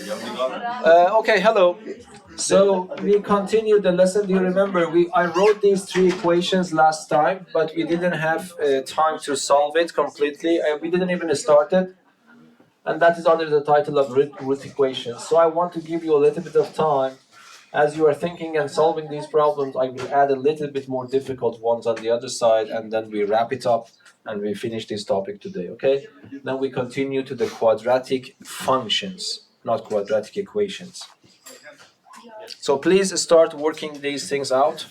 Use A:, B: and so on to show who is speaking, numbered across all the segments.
A: Okay, hello. So we continue the lesson. Do you remember I wrote these three equations last time, but we didn't have time to solve it completely, and we didn't even start it. And that is under the title of root equations. So I want to give you a little bit of time. As you are thinking and solving these problems, I will add a little bit more difficult ones on the other side, and then we wrap it up and we finish this topic today, okay? Then we continue to the quadratic functions, not quadratic equations. So please start working these things out.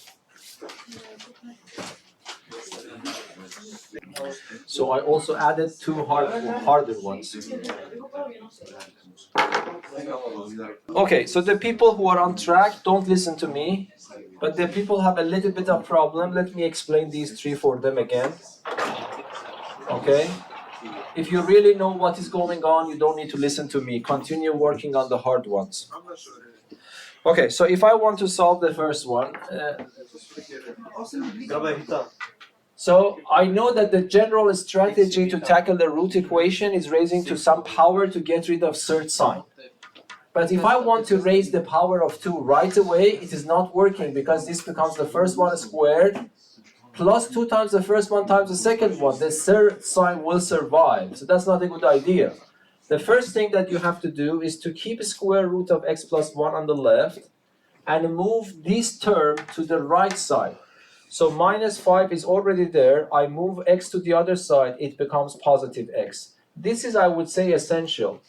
A: So I also added two harder ones. Okay, so the people who are on track, don't listen to me. But the people have a little bit of problem. Let me explain these three for them again. Okay? If you really know what is going on, you don't need to listen to me. Continue working on the hard ones. Okay, so if I want to solve the first one, so I know that the general strategy to tackle the root equation is raising to some power to get rid of surd sign. But if I want to raise the power of 2 right away, it is not working because this becomes the first one squared plus 2 times the first one times the second one. The surd sign will survive. So that's not a good idea. The first thing that you have to do is to keep square root of x plus 1 on the left and move this term to the right side. So minus 5 is already there. I move x to the other side, it becomes positive x. This is, I would say, essential.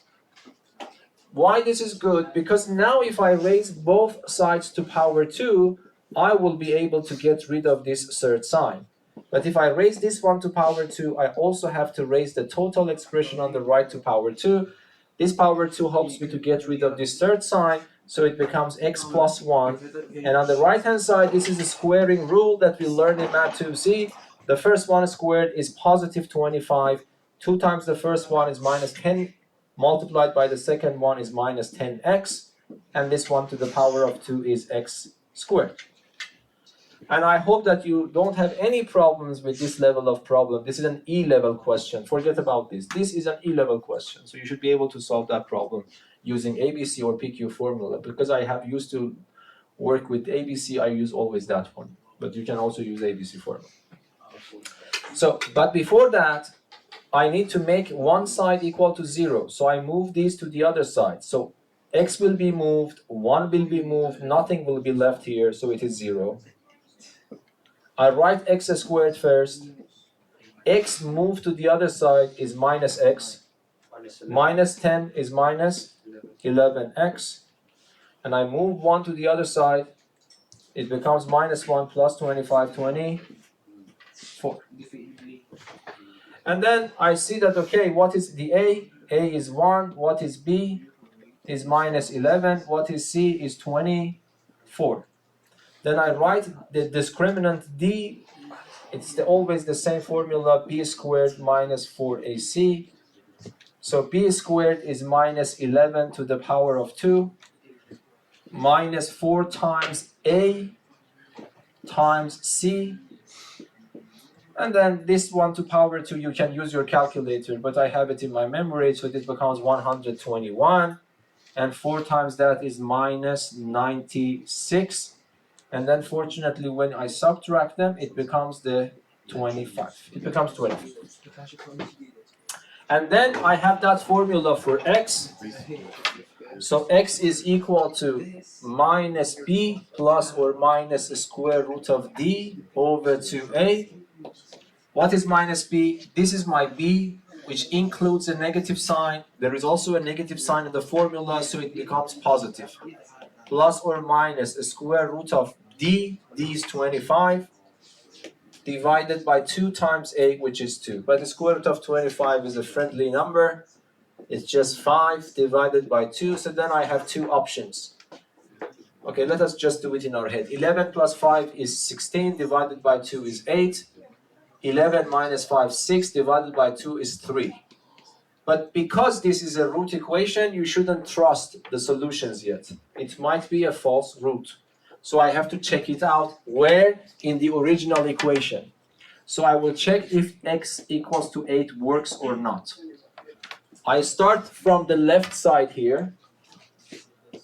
A: Why this is good? Because now if I raise both sides to power 2, I will be able to get rid of this surd sign. But if I raise this one to power 2, I also have to raise the total expression on the right to power 2. This power 2 helps me to get rid of this surd sign, so it becomes x plus 1. And on the right-hand side, this is a squaring rule that we learned in Math 2C. The first one squared is positive 25. 2 times the first one is minus 10. Multiplied by the second one is minus 10x, and this one to the power of 2 is x squared. And I hope that you don't have any problems with this level of problem. This is an E-level question. Forget about this. This is an E-level question, so you should be able to solve that problem using ABC or PQ formula. Because I have used to work with ABC, I use always that one. But you can also use ABC formula. So, but before that, I need to make one side equal to 0. So I move these to the other side. So x will be moved, 1 will be moved, nothing will be left here, so it is 0. I write x squared first. X moved to the other side is minus x. Minus 10 is minus 11x. And I move 1 to the other side. It becomes minus 1 plus 25, 24. And then I see that, okay, what is the A? A is 1. What is B? Is minus 11. What is C? Is 24. Then I write the discriminant D. It's always the same formula, B squared minus 4AC. So B squared is minus 11 to the power of 2. Minus 4 times A times C. And then this one to power 2, you can use your calculator, but I have it in my memory, so this becomes 121. And 4 times that is minus 96. And then fortunately, when I subtract them, it becomes the 25. It becomes 25. And then I have that formula for x. So x is equal to minus b plus or minus square root of d over 2a. What is minus b? This is my b, which includes a negative sign. There is also a negative sign in the formula, so it becomes positive. Plus or minus a square root of d, d is 25, divided by 2 times a, which is 2. But the square root of 25 is a friendly number. It's just 5 divided by 2, so then I have 2 options. Okay, let us just do it in our head. 11 plus 5 is 16, divided by 2 is 8. 11 minus 5, 6, divided by 2 is 3. But because this is a root equation, you shouldn't trust the solutions yet. It might be a false root. So I have to check it out where in the original equation. So I will check if x equals to 8 works or not. I start from the left side here.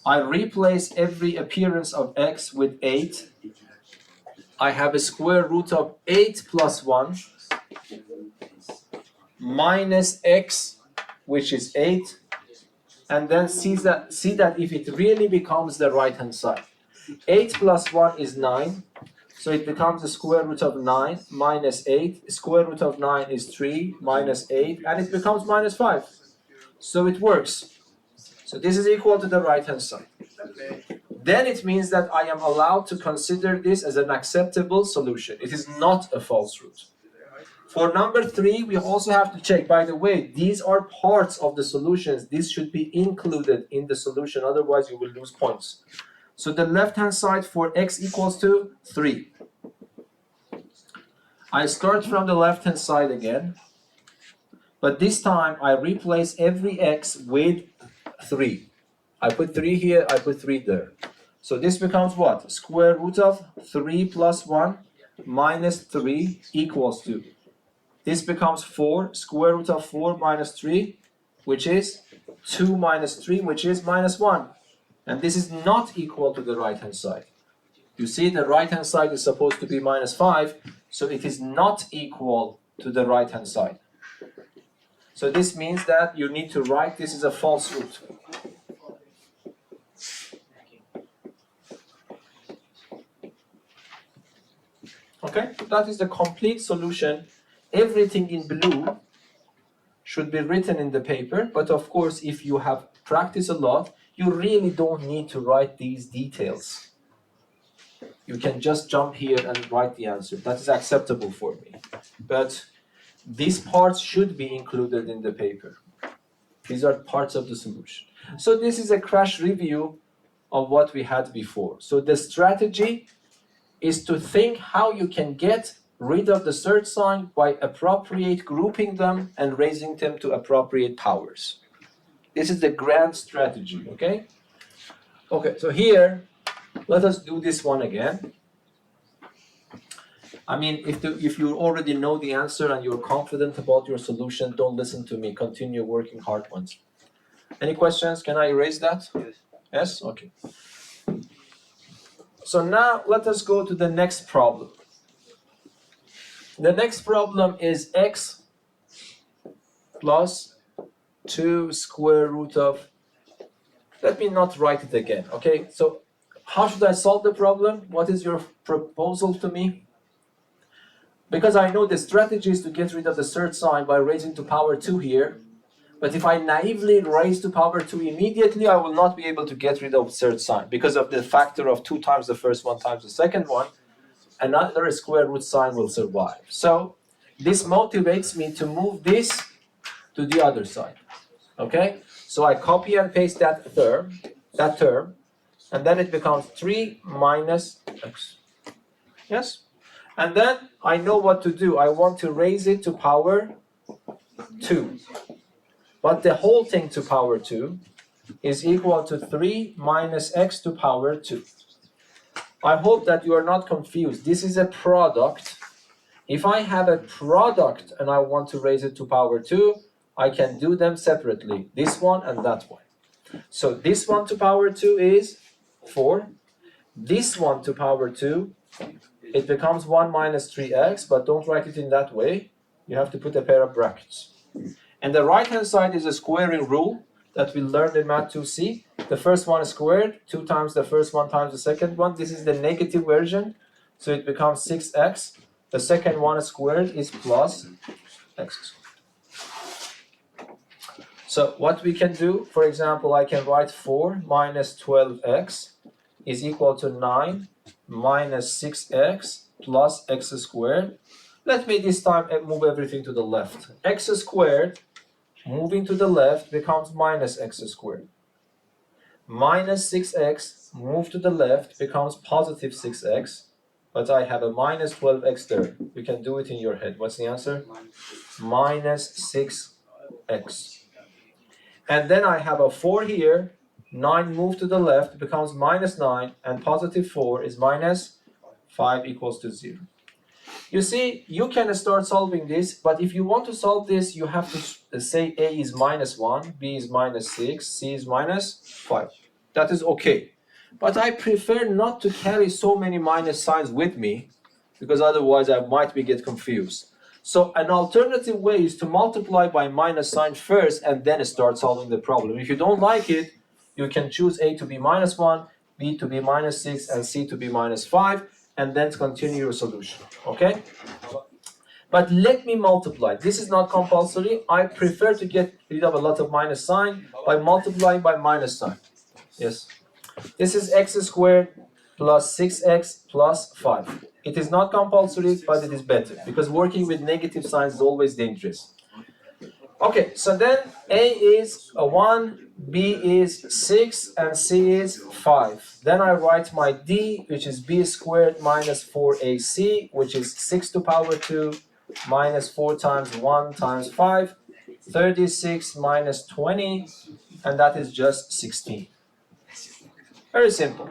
A: I replace every appearance of x with 8. I have a square root of 8 plus 1 minus x, which is 8, and then see that if it really becomes the right hand side. 8 plus 1 is 9, so it becomes the square root of 9 minus 8. Square root of 9 is 3 minus 8, and it becomes minus 5. So it works. So this is equal to the right hand side. Then it means that I am allowed to consider this as an acceptable solution. It is not a false root. For number 3, we also have to check, by the way, these are parts of the solutions. This should be included in the solution, otherwise you will lose points. So the left-hand side for x equals to 3. I start from the left-hand side again, but this time I replace every x with 3. I put 3 here, I put 3 there. So this becomes what? Square root of 3 plus 1 minus 3 equals 2. This becomes 4, square root of 4 minus 3, which is 2 minus 3, which is minus 1. And this is not equal to the right-hand side. You see, the right-hand side is supposed to be minus 5, so it is not equal to the right-hand side. So this means that you need to write this as a false root. Okay, that is the complete solution. Everything in blue should be written in the paper, but of course, if you have practiced a lot, you really don't need to write these details. You can just jump here and write the answer. That is acceptable for me. But these parts should be included in the paper. These are parts of the solution. So this is a crash review of what we had before. So the strategy is to think how you can get rid of the search sign by appropriate grouping them and raising them to appropriate powers. This is the grand strategy, okay? Okay, so here, let us do this one again. I mean, if you already know the answer and you're confident about your solution, don't listen to me. Continue working hard ones. Any questions? Can I erase that?
B: Yes.
A: Yes? Okay. So now let us go to the next problem. The next problem is x plus 2 square root of, let me not write it again, okay? So how should I solve the problem? What is your proposal to me? Because I know the strategy is to get rid of the search sign by raising to power 2 here, but if I naively raise to power 2 immediately, I will not be able to get rid of search sign because of the factor of 2 times the first one times the second one. Another square root sign will survive. So this motivates me to move this to the other side. Okay? So I copy and paste that term, and then it becomes 3 minus x. Yes? And then I know what to do. I want to raise it to power 2. But the whole thing to power 2 is equal to 3 minus x to power 2. I hope that you are not confused. This is a product. If I have a product and I want to raise it to power 2, I can do them separately. This one and that one. So this one to power 2 is 4. This one to power 2, it becomes 1 minus 3x, but don't write it in that way. You have to put a pair of brackets. And the right-hand side is a squaring rule that we learned in Math 2C. The first one is squared, 2 times the first one times the second one. This is the negative version, so it becomes 6x. The second one squared is plus x squared. So what we can do, for example, I can write 4 minus 12x is equal to 9 minus 6x plus x squared. Let me this time move everything to the left. X squared moving to the left becomes minus x squared. Minus 6x move to the left becomes positive 6x, but I have a minus 12x there. You can do it in your head. What's the answer? Minus 6x. And then I have a 4 here. 9 move to the left becomes minus 9, and positive 4 is minus 5 equals to 0. You see, you can start solving this, but if you want to solve this, you have to say A is minus 1, B is minus 6, C is minus 5. That is okay. But I prefer not to carry so many minus signs with me, because otherwise I might get confused. So an alternative way is to multiply by minus sign first and then start solving the problem. If you don't like it, you can choose A to be -1, B to be -6, and C to be -5, and then continue your solution, okay? But let me multiply. This is not compulsory. I prefer to get rid of a lot of minus sign by multiplying by minus sign. Yes. This is x squared plus 6x plus 5. It is not compulsory, but it is better, because working with negative signs is always dangerous. Okay, so then A is 1, B is 6, and C is 5. Then I write my D, which is B squared minus 4AC, which is 6 to power 2 minus 4 times 1 times 5, 36 minus 20, and that is just 16. Very simple.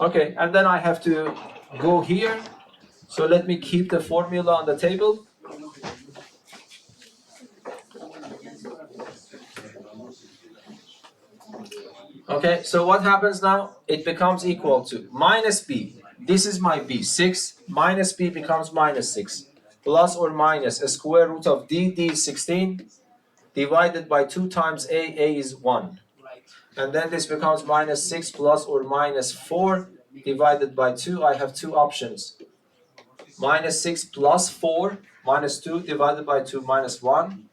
A: Okay, and then I have to go here. So let me keep the formula on the table. Okay, so what happens now? It becomes equal to minus b. This is my b, 6. Minus b becomes minus 6. Plus or minus a square root of d, d is 16. Divided by 2 times a is 1. And then this becomes minus 6 plus or minus 4 divided by 2. I have two options. Minus 6 plus 4, minus 2 divided by 2, minus 1.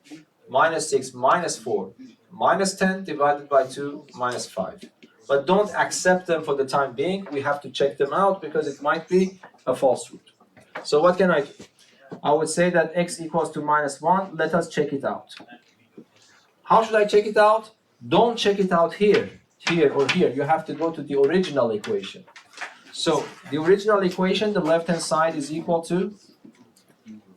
A: Minus 6 minus 4, minus 10 divided by 2, minus 5. But don't accept them for the time being. We have to check them out because it might be a false root. So what can I do? I would say that x equals to minus 1. Let us check it out. How should I check it out? Don't check it out here, or here. You have to go to the original equation. So the original equation, the left-hand side is equal to,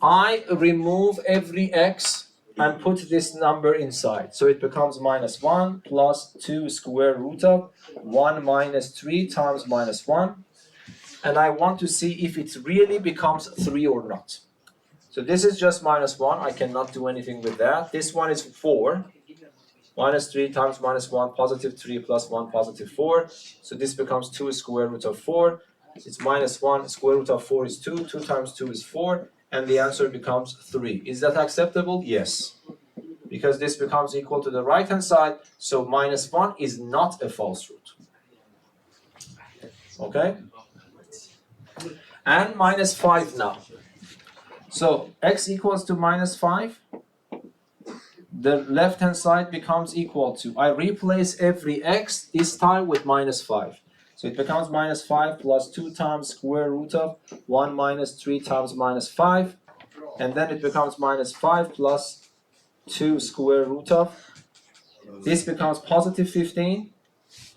A: I remove every x and put this number inside. So it becomes minus 1 plus 2 square root of 1 minus 3 times minus 1. And I want to see if it really becomes 3 or not. So this is just minus 1. I cannot do anything with that. This one is 4. Minus 3 times minus 1, positive 3 plus 1, positive 4. So this becomes 2 square root of 4. It's minus 1, square root of 4 is 2. 2 times 2 is 4. And the answer becomes 3. Is that acceptable? Yes. Because this becomes equal to the right-hand side. So minus 1 is not a false root. Okay? And minus 5 now. So x equals to minus 5. The left-hand side becomes equal to, I replace every x, this time with minus 5. So it becomes minus 5 plus 2 times square root of 1 minus 3 times minus 5. And then it becomes minus 5 plus 2 square root of, this becomes positive 15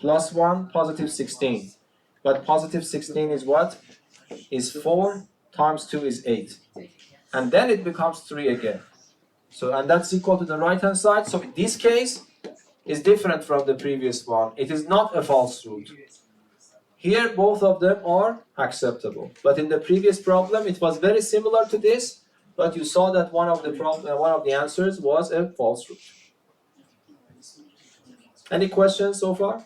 A: plus 1, positive 16. But positive 16 is what? Is 4 times 2 is 8. And then it becomes 3 again. So, and that's equal to the right-hand side. So in this case, is different from the previous one. It is not a false root. Here, both of them are acceptable. But in the previous problem, it was very similar to this, but you saw that one of the answers was a false root. Any questions so far?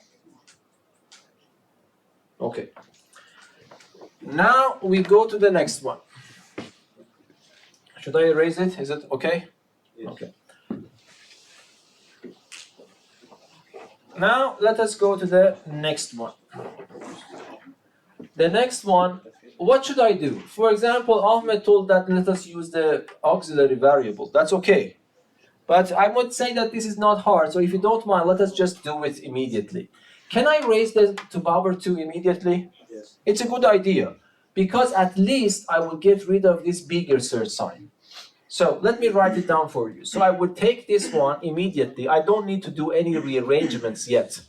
A: Okay. Now we go to the next one. Should I erase it? Is it okay? Okay. Now let us go to the next one. The next one, what should I do? For example, Ahmed told that let us use the auxiliary variable. That's okay. But I would say that this is not hard. So if you don't mind, let us just do it immediately. Can I raise this to power 2 immediately? Yes. It's a good idea. Because at least I will get rid of this bigger search sign. So let me write it down for you. So I would take this one immediately. I don't need to do any rearrangements yet.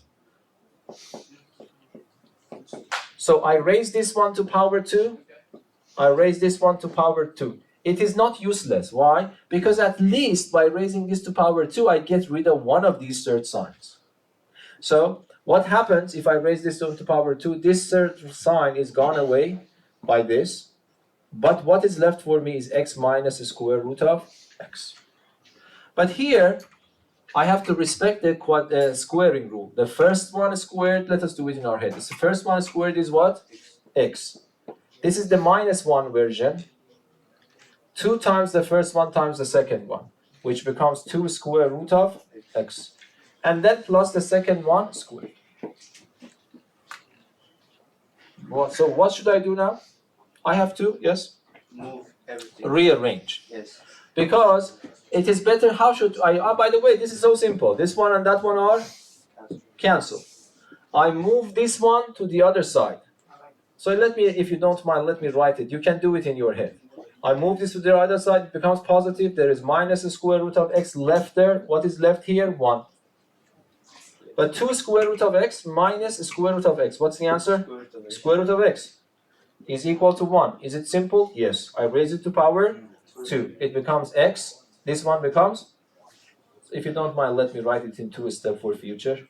A: So I raise this one to power 2. I raise this one to power 2. It is not useless. Why? Because at least by raising this to power 2, I get rid of one of these search signs. So what happens if I raise this to power 2? This search sign is gone away by this. But what is left for me is x minus the square root of x. But here, I have to respect the squaring rule. The first one squared, let us do it in our head. The first one squared is what? X. This is the -1 version. 2 times the first one times the second one, which becomes 2 square root of x. And then plus the second one squared. So what should I do now? I have to, yes?
B: Move everything.
A: Rearrange.
B: Yes.
A: Because it is better, how should I, by the way, this is so simple. This one and that one are cancel. I move this one to the other side. So let me, if you don't mind, let me write it. You can do it in your head. I move this to the other side, it becomes positive. There is minus the square root of x left there. What is left here? 1. But 2 square root of x minus square root of x. What's the answer? Square root of x is equal to 1. Is it simple? Yes. I raise it to power 2. It becomes x. This one becomes, if you don't mind, let me write it in 2 steps for future.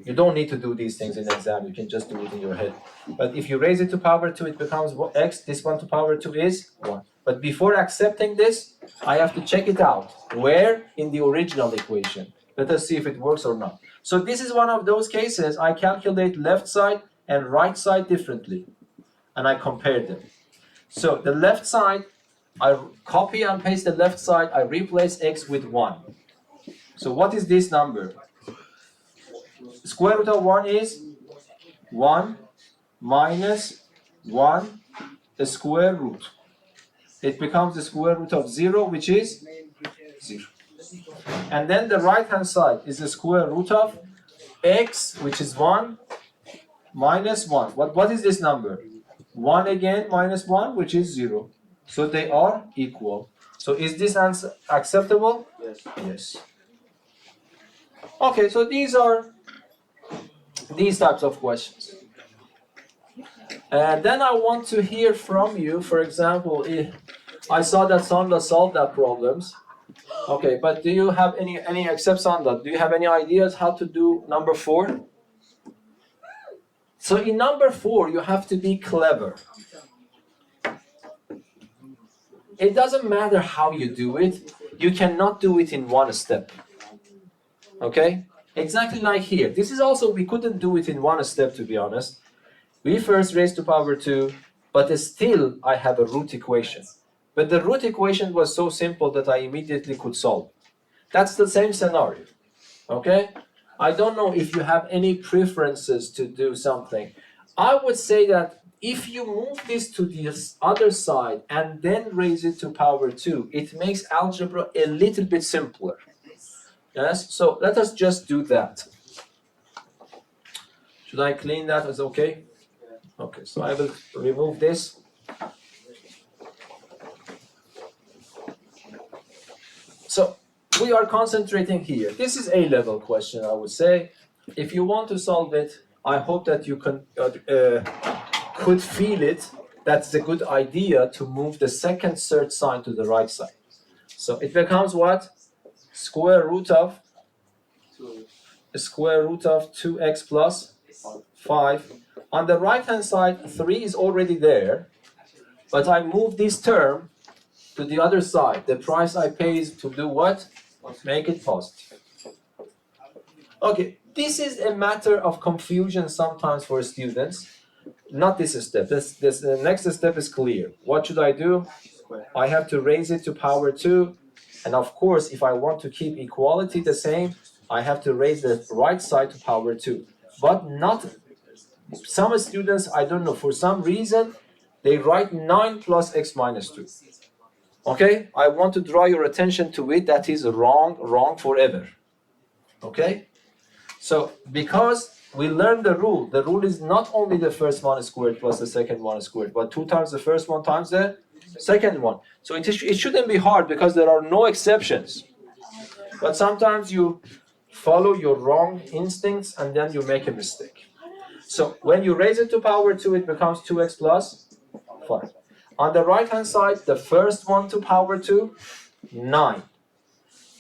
A: You don't need to do these things in the exam. You can just do it in your head. But if you raise it to power 2, it becomes x. This one to power 2 is 1. But before accepting this, I have to check it out. Where? In the original equation. Let us see if it works or not. So this is one of those cases. I calculate left side and right side differently. And I compare them. So the left side, I copy and paste the left side. I replace x with 1. So what is this number? Square root of 1 is 1 minus 1 the square root. It becomes the square root of 0, which is 0. And then the right hand side is the square root of x, which is 1 minus 1. What is this number? 1 again minus 1, which is 0. So they are equal. So is this answer acceptable?
B: Yes.
A: Yes. Okay, so these are these types of questions. And then I want to hear from you, for example, I saw that Sandra solved that problems. Okay, but do you have any except Sandra, do you have any ideas how to do number 4? So in number 4, you have to be clever. It doesn't matter how you do it, you cannot do it in one step. Okay? Exactly like here. This is also, we couldn't do it in one step, to be honest. We first raised to power 2, but still I have a root equation. But the root equation was so simple that I immediately could solve. That's the same scenario. Okay? I don't know if you have any preferences to do something. I would say that if you move this to the other side and then raise it to power 2, it makes algebra a little bit simpler. Yes? So let us just do that. Should I clean that? Is okay? Okay, so I will remove this. So we are concentrating here. This is a level question, I would say. If you want to solve it, I hope that you can could feel it. That's a good idea to move the second third sign to the right side. So it becomes what? Square root of 2x plus 5. On the right hand side, 3 is already there, but I move this term to the other side. The price I pay is to do what? Make it positive. Okay, this is a matter of confusion sometimes for students. Not this step. The next step is clear. What should I do? I have to raise it to power 2. And of course, if I want to keep equality the same, I have to raise the right side to power 2. But not, some students, I don't know, for some reason, they write 9 plus x minus 2. Okay? I want to draw your attention to it. That is wrong forever. Okay? So, because we learned the rule is not only the first one squared plus the second one squared, but 2 times the first one times the second one. So it shouldn't be hard because there are no exceptions. But sometimes you follow your wrong instincts and then you make a mistake. So when you raise it to power 2, it becomes 2x plus 5. On the right hand side, the first one to power 2, 9.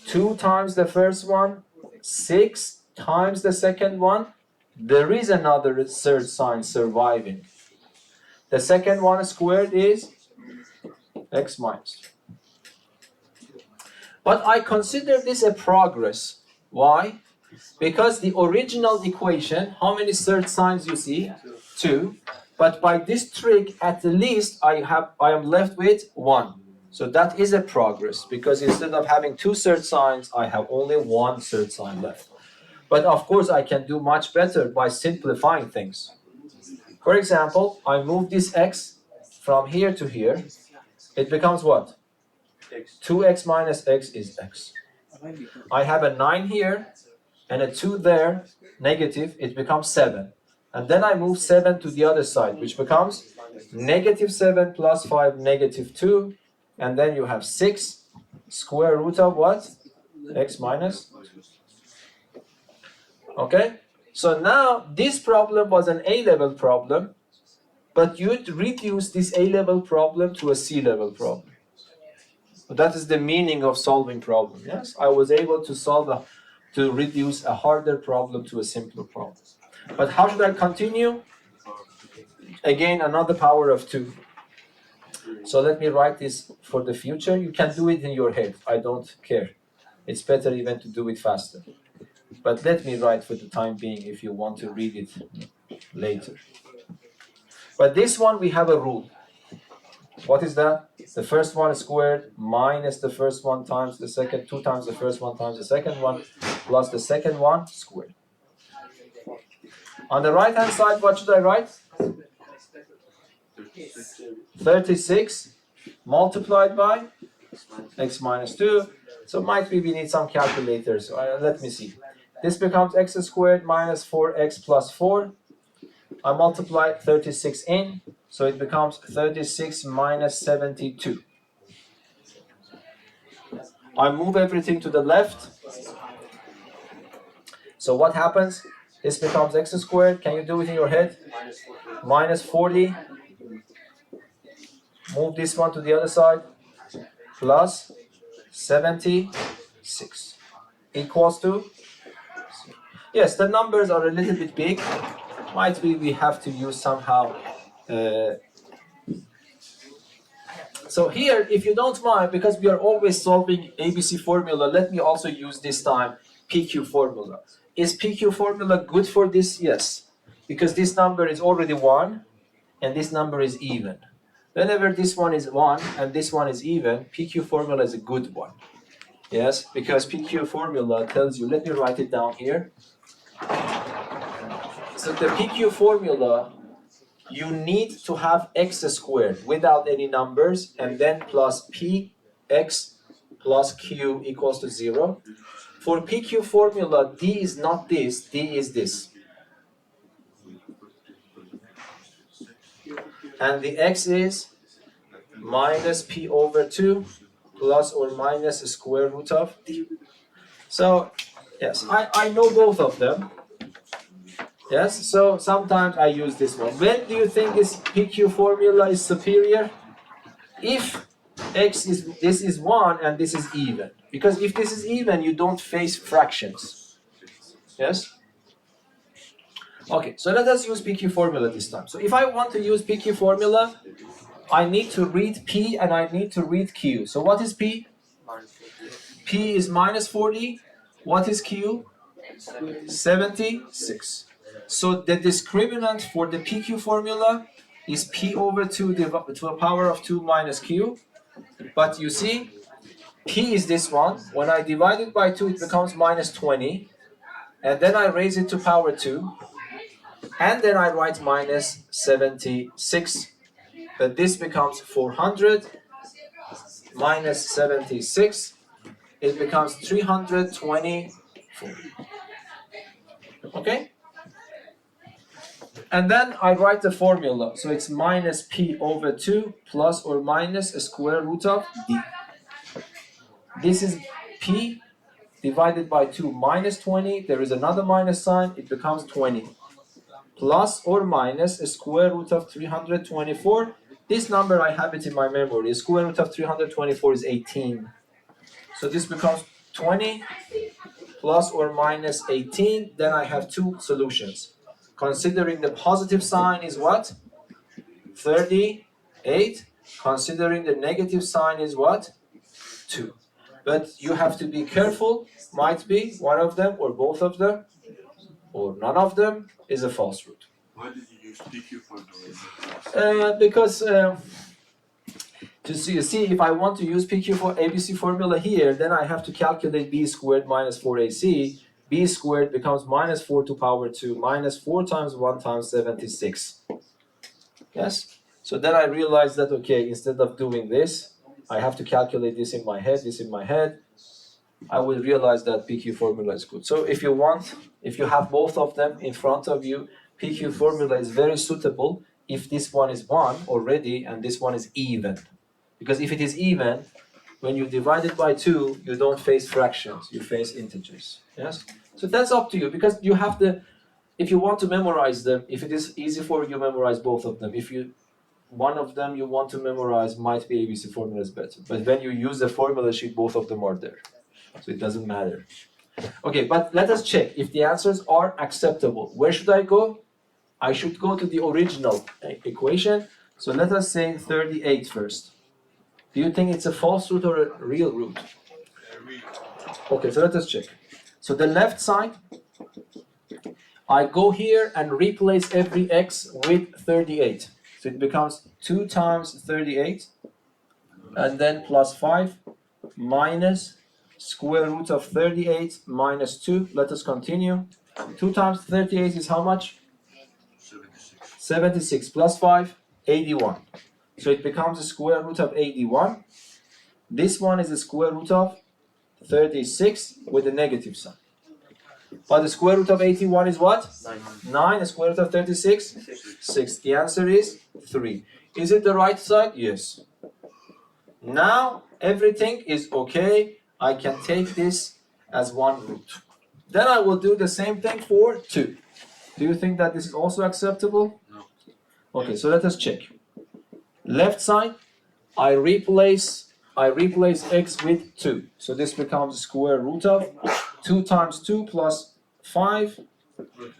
A: 2 times the first one, 6 times the second one. There is another third sign surviving. The second one squared is x minus 2. But I consider this a progress. Why? Because the original equation, how many third signs you see? 2. But by this trick, at least I am left with 1. So that is a progress, because instead of having 2 third signs, I have only 1 third sign left. But of course, I can do much better by simplifying things. For example, I move this x from here to here. It becomes what? 2x minus x is x. I have a 9 here and a 2 there, negative, it becomes 7. And then I move 7 to the other side, which becomes negative 7 plus 5, negative 2. And then you have 6 square root of what? X minus. Okay? So now this problem was an A-level problem, but you'd reduce this A-level problem to a C-level problem. That is the meaning of solving problem. Yes, I was able to reduce a harder problem to a simpler problem. But how should I continue? Again, another power of 2. So let me write this for the future. You can do it in your head. I don't care. It's better even to do it faster. But let me write for the time being if you want to read it later. But this one we have a rule. What is that? The first one squared minus the first one times the second, 2 times the first one times the second one, plus the second one squared. On the right hand side, what should I write? 36 multiplied by x minus 2. So might be we need some calculators. Let me see. This becomes x squared minus 4x plus 4. I multiply 36 in, so it becomes 36 minus 72. I move everything to the left. So what happens? This becomes x squared. Can you do it in your head? Minus 40. Move this one to the other side. Plus 76. Equals to? Yes, the numbers are a little bit big. Might be we have to use somehow. So here, if you don't mind, because we are always solving ABC formula, let me also use this time PQ formula. Is PQ formula good for this? Yes. Because this number is already 1 and this number is even. Whenever this one is 1 and this one is even, PQ formula is a good one. Yes, because PQ formula tells you, let me write it down here. So the PQ formula, you need to have x squared without any numbers and then plus px plus q equals to 0. For PQ formula, d is not this, d is this. And the x is minus p over 2 plus or minus the square root of d. So, yes, I know both of them. Yes, so sometimes I use this one. When do you think this PQ formula is superior? If this is 1 and this is even. Because if this is even, you don't face fractions. Yes? Okay, so let us use PQ formula this time. So if I want to use PQ formula, I need to read P and I need to read Q. So what is P? P is minus 40. What is Q? 76. So the discriminant for the PQ formula is P over 2 to the power of 2 minus Q. But you see, P is this one. When I divide it by 2, it becomes minus 20. And then I raise it to power 2. And then I write minus 76. But this becomes 400 minus 76. It becomes 324. Okay? And then I write the formula. So it's minus p over 2 plus or minus a square root of d. This is p divided by 2 minus 20. There is another minus sign. It becomes 20. Plus or minus a square root of 324. This number, I have it in my memory. The square root of 324 is 18. So this becomes 20 plus or minus 18. Then I have 2 solutions. Considering the positive sign is what? 38. Considering the negative sign is what? 2. But you have to be careful, might be one of them or both of them, or none of them is a false root.
B: Why did you use PQ formula?
A: Because you see, if I want to use PQ for ABC formula here, then I have to calculate b squared minus 4ac. B squared becomes minus 4 to power 2 minus 4 times 1 times 76. Yes? So then I realized that, okay, instead of doing this, I have to calculate this in my head, I will realize that PQ formula is good. So if you have both of them in front of you, PQ formula is very suitable if this one is 1 already and this one is even. Because if it is even, when you divide it by 2, you don't face fractions, you face integers. Yes? So that's up to you, because you have if you want to memorize them, if it is easy for you, memorize both of them. If one of them you want to memorize, might be ABC formula is better. But when you use the formula sheet, both of them are there. So it doesn't matter. Okay, but let us check if the answers are acceptable. Where should I go? I should go to the original equation. So let us say 38 first. Do you think it's a false root or a real root? Okay, so let us check. So the left side, I go here and replace every x with 38. So it becomes 2 times 38, and then plus 5 minus square root of 38 minus 2. Let us continue. 2 times 38 is how much?
B: 76.
A: 76 plus 5, 81. So it becomes the square root of 81. This one is the square root of 36 with a negative sign. But the square root of 81 is what? 9. The square root of 36? 6. The answer is 3. Is it the right side? Yes. Now everything is okay. I can take this as one root. Then I will do the same thing for 2. Do you think that this is also acceptable?
B: No.
A: Okay, so let us check. Left side, I replace x with 2. So this becomes square root of 2 times 2 plus 5.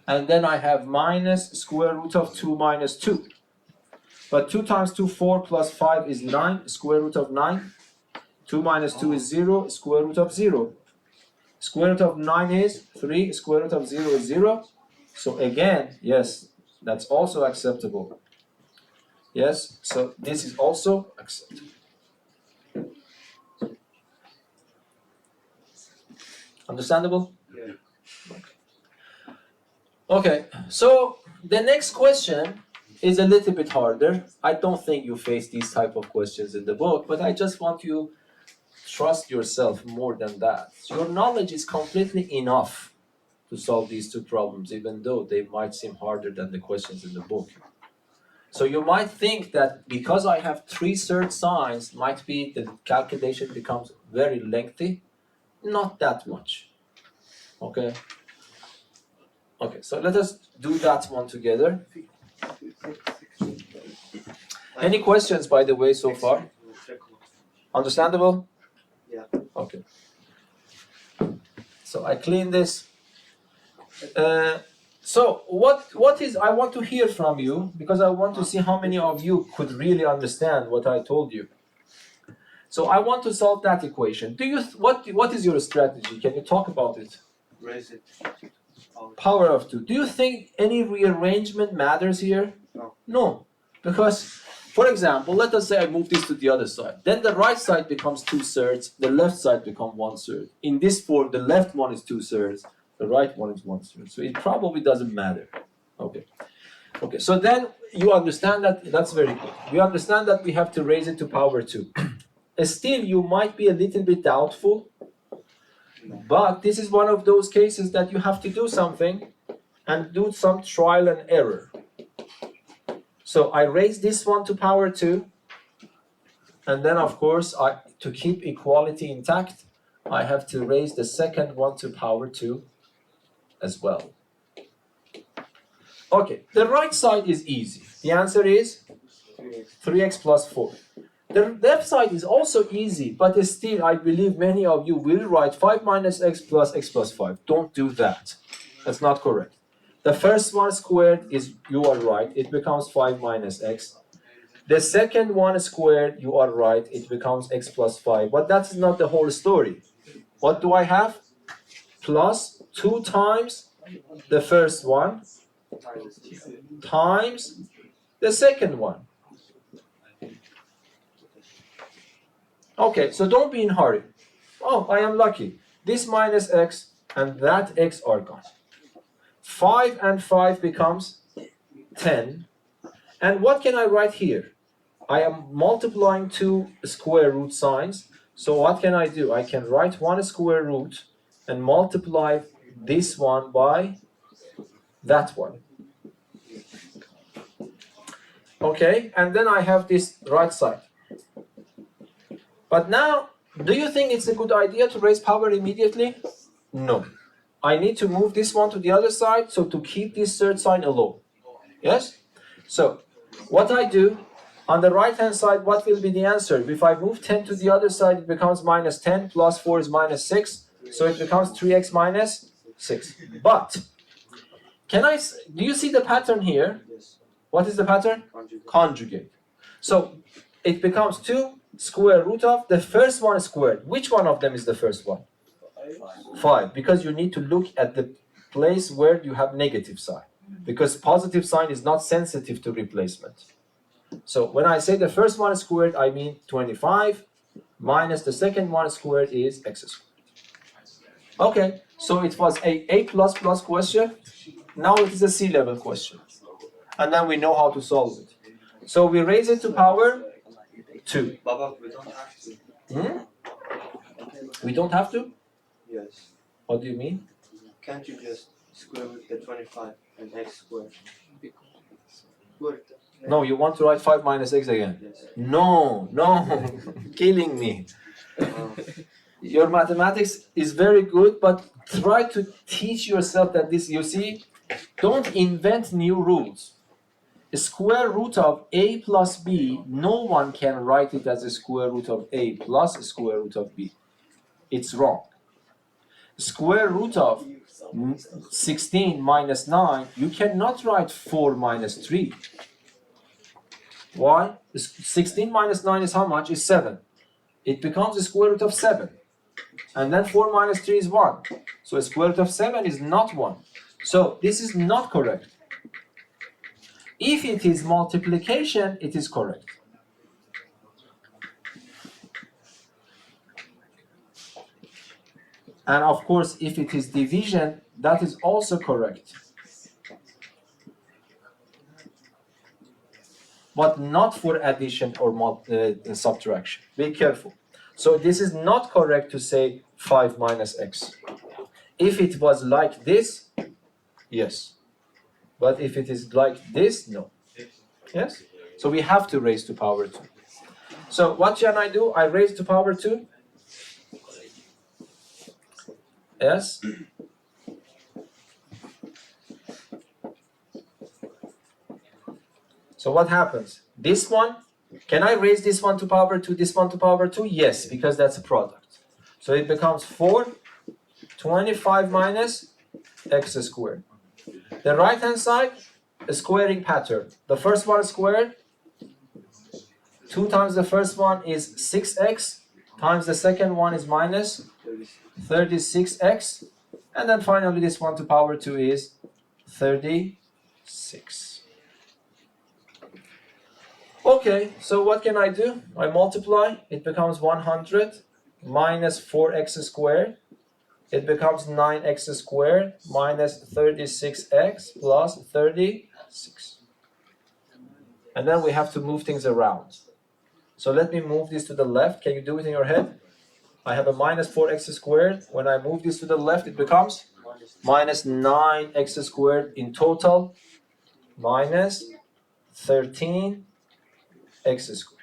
A: And then I have minus square root of 2 minus 2. But 2 times 2, 4 plus 5 is 9, square root of 9. 2 minus 2 is 0, square root of 0. Square root of 9 is 3, square root of 0 is 0. So again, yes, that's also acceptable. Yes, so this is also acceptable. Understandable?
B: Yeah.
A: Okay, so the next question is a little bit harder. I don't think you face these type of questions in the book, but I just want you to trust yourself more than that. Your knowledge is completely enough to solve these two problems, even though they might seem harder than the questions in the book. So you might think that because I have 3 surd signs, might be the calculation becomes very lengthy. Not that much. Okay? Okay, so let us do that one together. Any questions, by the way, so far? Understandable?
C: Yeah.
A: Okay. So I clean this. So what is, I want to hear from you, because I want to see how many of you could really understand what I told you. So I want to solve that equation. What is your strategy? Can you talk about it?
C: Raise it.
A: Power of 2. Do you think any rearrangement matters here?
C: No.
A: No. Because, for example, let us say I move this to the other side. Then the right side becomes 2 thirds, the left side becomes 1 third. In this form, the left one is 2 thirds, the right one is 1 third. So it probably doesn't matter. Okay. Okay, so then you understand that, that's very good. We understand that we have to raise it to power 2. Still, you might be a little bit doubtful, but this is one of those cases that you have to do something and do some trial and error. So I raise this one to power 2, and then of course, to keep equality intact, I have to raise the second one to power 2 as well. Okay, the right side is easy. The answer is 3x plus 4. The left side is also easy, but still, I believe many of you will write 5 minus x plus 5. Don't do that. That's not correct. The first one squared is, you are right, it becomes 5 minus x. The second one squared, you are right, it becomes x plus 5. But that's not the whole story. What do I have? Plus 2 times the first one times the second one. Okay, so don't be in a hurry. Oh, I am lucky. This minus x and that x are gone. 5 and 5 becomes 10. And what can I write here? I am multiplying two square root signs. So what can I do? I can write one square root and multiply this one by that one. Okay, and then I have this right side. But now, do you think it's a good idea to raise power immediately? No. I need to move this one to the other side, so to keep this third sign alone. Yes? So, what I do, on the right hand side, what will be the answer? If I move 10 to the other side, it becomes minus 10, plus 4 is minus 6, so it becomes 3x minus 6. But, do you see the pattern here? What is the pattern? Conjugate. So, it becomes 2 square root of the first one squared. Which one of them is the first one? 5, because you need to look at the place where you have negative sign, because positive sign is not sensitive to replacement. So when I say the first one squared, I mean 25 minus the second one squared is x squared. Okay, so it was a plus plus question. Now it is a C level question, and then we know how to solve it. So we raise it to power 2.
C: Baba, we don't have to.
A: We don't have to?
C: Yes.
A: What do you mean?
C: Can't you just square root the 25 and x squared?
A: No, you want to write 5 minus x again?
C: Yes.
A: No, killing me. Your mathematics is very good, but try to teach yourself that this, you see, don't invent new rules. A square root of a plus b, no one can write it as a square root of a plus a square root of b. It's wrong. Square root of 16 minus 9, you cannot write 4 minus 3. Why? 16 minus 9 is how much? Is 7. It becomes the square root of 7. And then 4 minus 3 is 1. So a square root of 7 is not 1. So this is not correct. If it is multiplication, it is correct. And of course, if it is division, that is also correct. But not for addition or subtraction. Be careful. So this is not correct to say 5 minus x. If it was like this, yes. But if it is like this, no. Yes? So we have to raise to power 2. So what can I do? I raise to power 2. Yes? So what happens? This one, can I raise this one to power 2, this one to power 2? Yes, because that's a product. So it becomes 4, 25 minus x squared. The right hand side, a squaring pattern. The first one squared, 2 times the first one is 6x, times the second one is minus 36x, and then finally this one to power 2 is 36. Okay, so what can I do? I multiply, it becomes 100 minus 4x squared. It becomes 9x squared minus 36x plus 36. And then we have to move things around. So let me move this to the left. Can you do it in your head? I have a minus 4x squared. When I move this to the left, it becomes minus 9x squared in total minus 13x squared.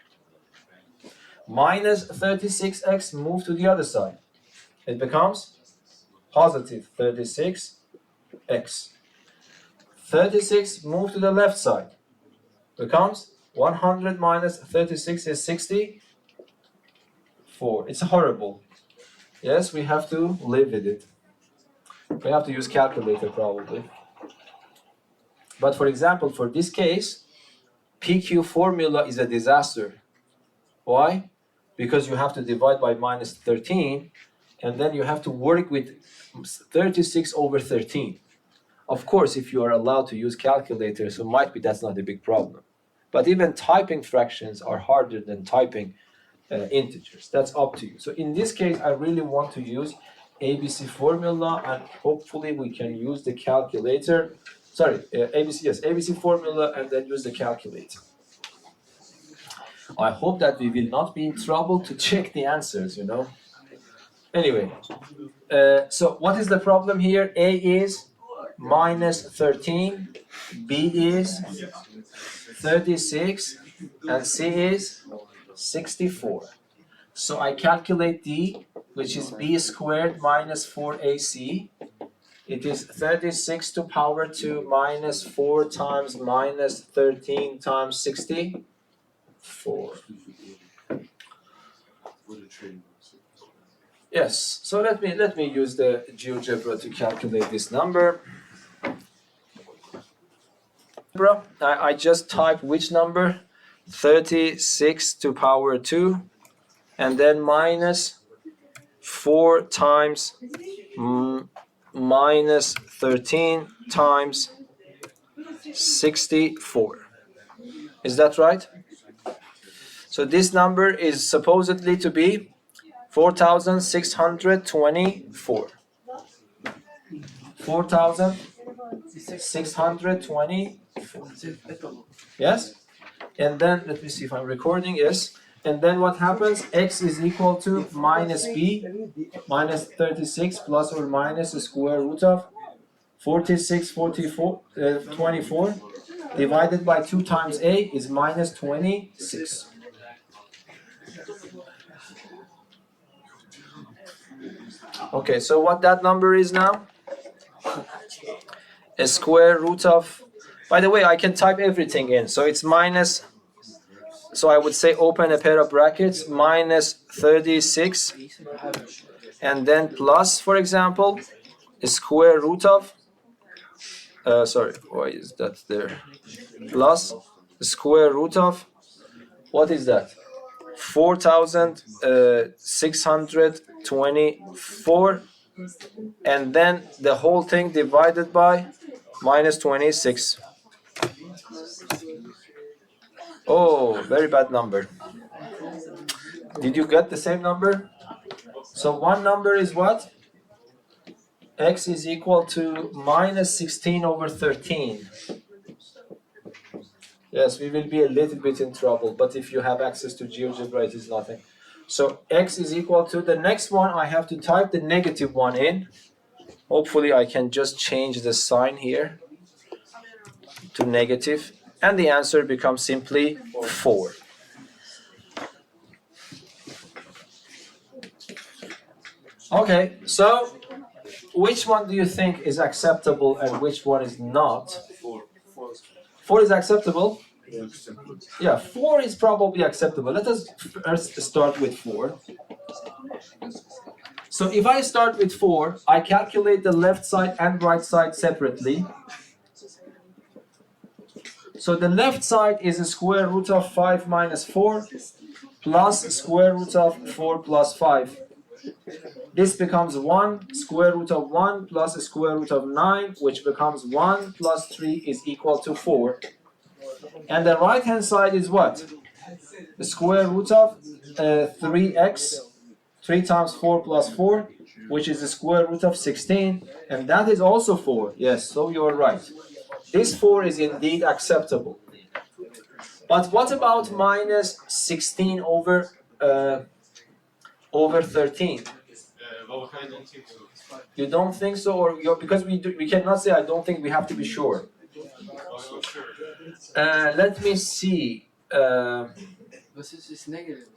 A: Minus 36x, move to the other side. It becomes positive 36x. 36 move to the left side. Becomes 100 minus 36 is 64. It's horrible. Yes, we have to live with it. We have to use calculator probably. But for example, for this case, PQ formula is a disaster. Why? Because you have to divide by minus 13, and then you have to work with 36 over 13. Of course, if you are allowed to use calculators, so might be that's not a big problem. But even typing fractions are harder than typing integers. That's up to you. So in this case, I really want to use ABC formula, and hopefully we can use the calculator. Sorry, ABC formula, and then use the calculator. I hope that we will not be in trouble to check the answers, you know. Anyway, so what is the problem here? A is minus 13, B is 36, and C is 64. So I calculate D, which is B squared minus 4AC. It is 36 to power 2 minus 4 times minus 13 times 64. Yes, so let me use the GeoGebra to calculate this number. I just type which number? 36 to power 2, and then minus 4 times minus 13 times 64. Is that right? So this number is supposedly to be 4,624. 4,624. Yes? And then, let me see if I'm recording. Yes. And then what happens? X is equal to minus B, minus 36 plus or minus the square root of 24 divided by 2 times A is minus 26. Okay, so what that number is now? A square root of, by the way, I can type everything in. So it's minus, so I would say open a pair of brackets, minus 36, and then plus, for example, a square root of, sorry, why is that there? Plus the square root of, what is that? 4,624, and then the whole thing divided by minus 26. Oh, very bad number. Did you get the same number? So one number is what? X is equal to minus 16 over 13. Yes, we will be a little bit in trouble, but if you have access to GeoGebra, it is nothing. So X is equal to, the next one, I have to type the negative one in. Hopefully I can just change the sign here to negative, and the answer becomes simply 4. Okay, so which one do you think is acceptable and which one is not? 4 is acceptable? Yeah, 4 is probably acceptable. Let us first start with 4. So if I start with 4, I calculate the left side and right side separately. So the left side is a square root of 5 minus 4 plus square root of 4 plus 5. This becomes 1 square root of 1 plus a square root of 9, which becomes 1 plus 3 is equal to 4. And the right hand side is what? The square root of 3x, 3 times 4 plus 4, which is the square root of 16, and that is also 4. Yes, so you are right. This 4 is indeed acceptable. But what about minus 16 over 13?
D: I don't think so.
A: You don't think so, or because we cannot say I don't think, we have to be sure.
D: I'm not sure.
A: Let me see.
E: This is negative.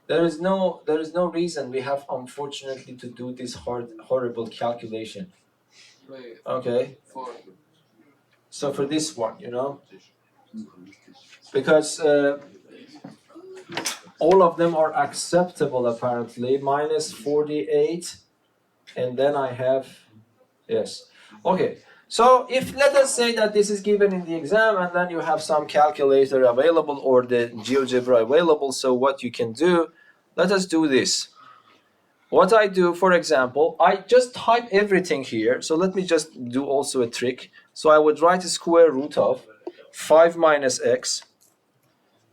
A: There is no reason we have, unfortunately, to do this horrible calculation.
E: Wait,
A: Okay,
E: 4.
A: so for this one, you know, because all of them are acceptable apparently. Minus 48, and then I have, yes. Okay, So if let us say that this is given in the exam and then you have some calculator available or the GeoGebra available, so what you can do, let us do this. What I do, for example, I just type everything here. So let me just do also a trick. So I would write a square root of 5 minus x.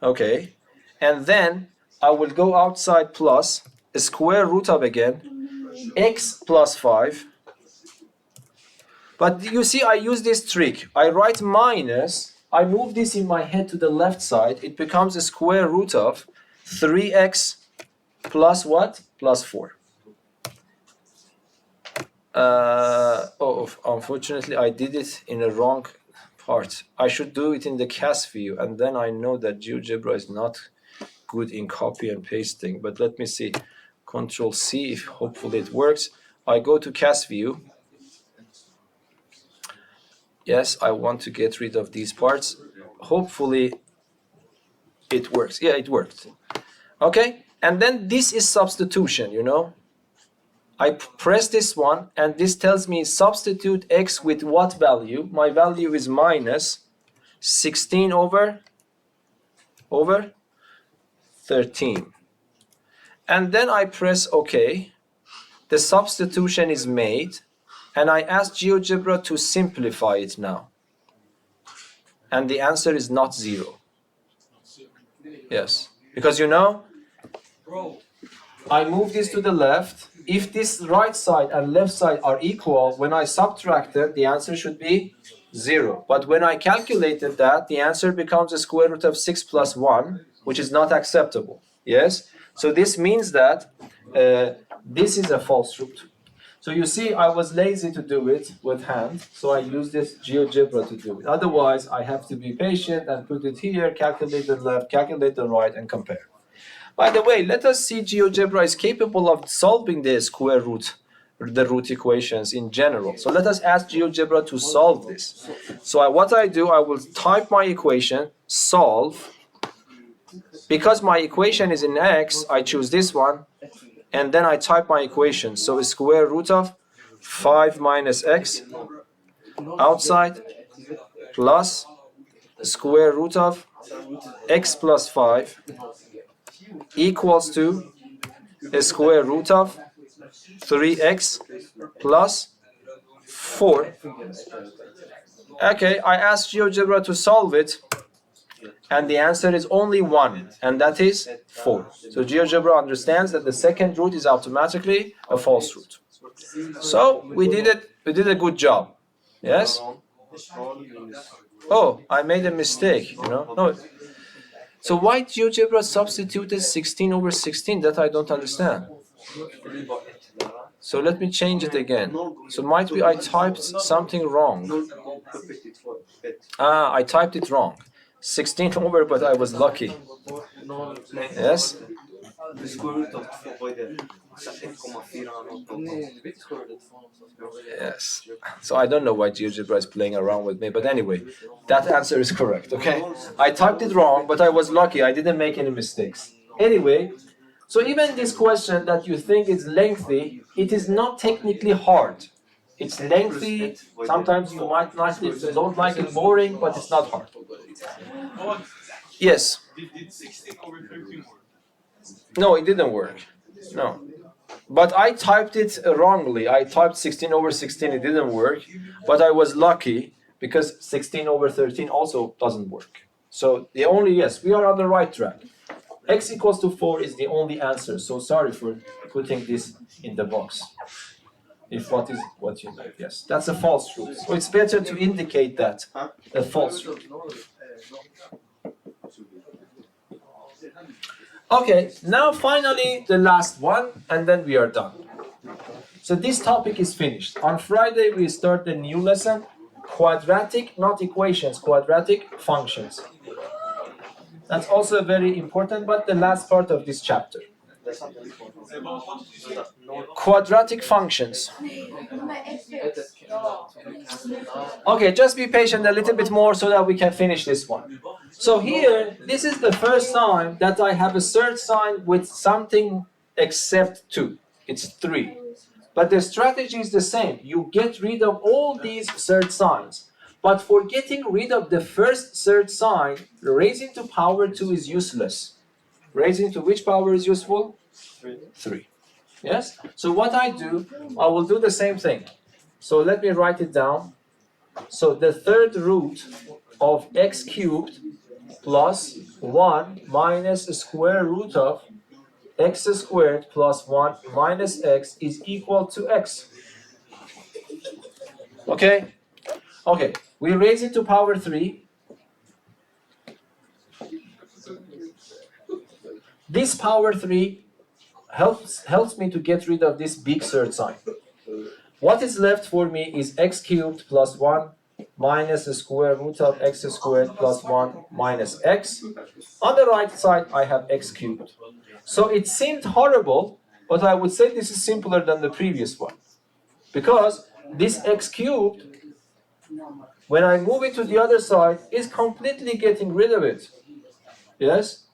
A: Okay. And then I will go outside plus a square root of again x plus 5. But you see, I use this trick. I write minus. I move this in my head to the left side. It becomes a square root of 3x plus what? Plus 4. Unfortunately, I did it in the wrong part. I should do it in the CAS view, and then I know that GeoGebra is not good in copy and pasting. But let me see. Control C, if hopefully it works. I go to CAS view. Yes, I want to get rid of these parts. Hopefully it works. Yeah, it worked. Okay, and then this is substitution, you know. I press this one and this tells me substitute x with what value? My value is minus 16 over 13. And then I press OK. The substitution is made and I ask GeoGebra to simplify it now. And the answer is not 0. Yes, because you know, I move this to the left. If this right side and left side are equal, when I subtract them, the answer should be 0. But when I calculated that, the answer becomes a square root of 6 plus 1, which is not acceptable. Yes? So this means that this is a false root. So you see, I was lazy to do it with hand, so I use this GeoGebra to do it. Otherwise, I have to be patient and put it here, calculate the left, calculate the right, and compare. By the way, let us see GeoGebra is capable of solving the square root, the root equations in general. So let us ask GeoGebra to solve this. So what I do, I will type my equation, solve. Because my equation is in x, I choose this one, and then I type my equation. So a square root of 5 minus x outside plus square root of x plus 5 equals to a square root of 3x plus 4. Okay, I asked GeoGebra to solve it, and the answer is only 1, and that is 4. So GeoGebra understands that the second root is automatically a false root. So we did it. We did a good job. Yes. Oh, I made a mistake. You know. No. So why GeoGebra substituted 16 over 16? That I don't understand. So let me change it again. So might be I typed something wrong. I typed it wrong. 16 over, but I was lucky. Yes? Yes. So I don't know why GeoGebra is playing around with me, but anyway, that answer is correct, okay? I typed it wrong, but I was lucky. I didn't make any mistakes. Anyway, so even this question that you think is lengthy, it is not technically hard. It's lengthy. Sometimes you might not don't like it boring, but it's not hard. Yes.
D: Did 16 over 13 work?
A: No, it didn't work. No. But I typed it wrongly. I typed 16 over 16. It didn't work. But I was lucky because 16 over 13 also doesn't work. So the only, yes, we are on the right track. X equals to 4 is the only answer. So sorry for putting this in the box. If what is what you like, yes, that's a false root. So it's better to indicate that a false root. Okay, now finally the last one, and then we are done. So this topic is finished. On Friday we start the new lesson, quadratic, not equations, quadratic functions. That's also very important, but the last part of this chapter. Quadratic functions. Okay, just be patient a little bit more so that we can finish this one. So here, this is the first time that I have a search sign with something except 2. It's 3. But the strategy is the same. You get rid of all these third signs. But for getting rid of the first third sign, raising to power 2 is useless. Raising to which power is useful? 3. Yes? So what I do, I will do the same thing. So let me write it down. So the third root of x cubed plus 1 minus the square root of x squared plus 1 minus x is equal to x. Okay? Okay, we raise it to power 3. This power 3 helps me to get rid of this big third sign. What is left for me is x cubed plus 1 minus the square root of x squared plus 1 minus x. On the right side, I have x cubed. So it seemed horrible, but I would say this is simpler than the previous one. Because this x cubed, when I move it to the other side, is completely getting rid of it. Yes?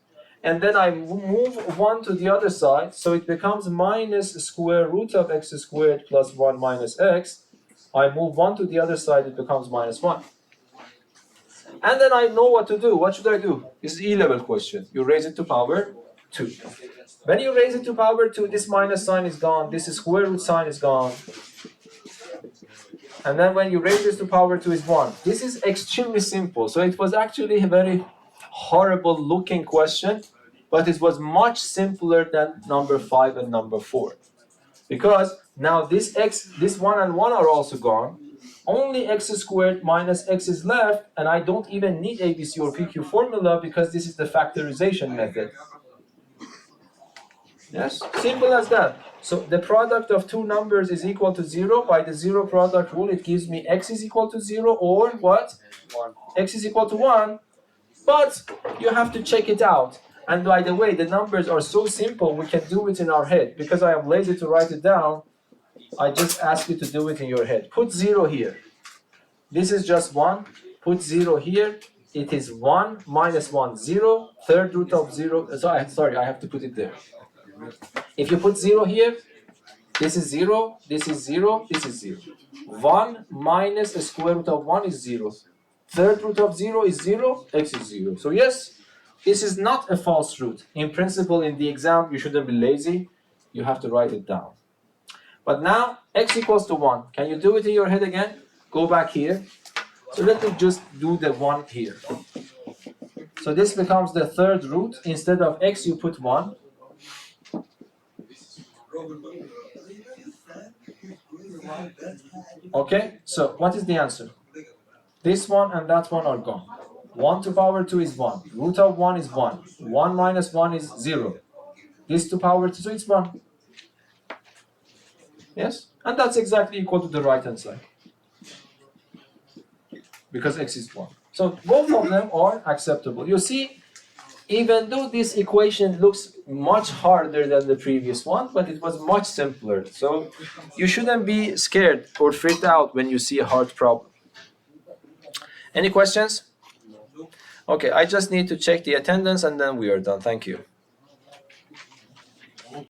A: And then I move 1 to the other side, so it becomes minus the square root of x squared plus 1 minus x. I move 1 to the other side, it becomes minus 1. And then I know what to do. What should I do? This is E-level question. You raise it to power 2. When you raise it to power 2, this minus sign is gone, this square root sign is gone. And then when you raise this to power 2 is 1. This is extremely simple. So it was actually a very horrible looking question, but it was much simpler than number 5 and number 4. Because now this 1 and 1 are also gone. Only x squared minus x is left, and I don't even need ABC or PQ formula because this is the factorization method. Yes, simple as that. So the product of two numbers is equal to 0. By the zero product rule, it gives me x is equal to 0 or what? 1. X is equal to 1. But you have to check it out. And by the way, the numbers are so simple, we can do it in our head. Because I am lazy to write it down, I just ask you to do it in your head. Put 0 here. This is just 1. Put 0 here. It is 1 minus 1, 0. Third root of 0. Sorry, I have to put it there. If you put 0 here, this is 0, this is 0, this is 0. 1 minus the square root of 1 is 0. Third root of 0 is 0, x is 0. So yes, this is not a false root. In principle, in the exam, you shouldn't be lazy. You have to write it down. But now, x equals to 1. Can you do it in your head again? Go back here. So let me just do the 1 here. So this becomes the third root. Instead of x, you put 1. Okay, so what is the answer? This one and that one are gone. 1 to power 2 is 1. Root of 1 is 1. 1 minus 1 is 0. This to power 2 is 1. Yes? And that's exactly equal to the right hand side. Because x is 1. So both of them are acceptable. You see, even though this equation looks much harder than the previous one, but it was much simpler. So you shouldn't be scared or freaked out when you see a hard problem. Any questions? Okay, I just need to check the attendance and then we are done. Thank you.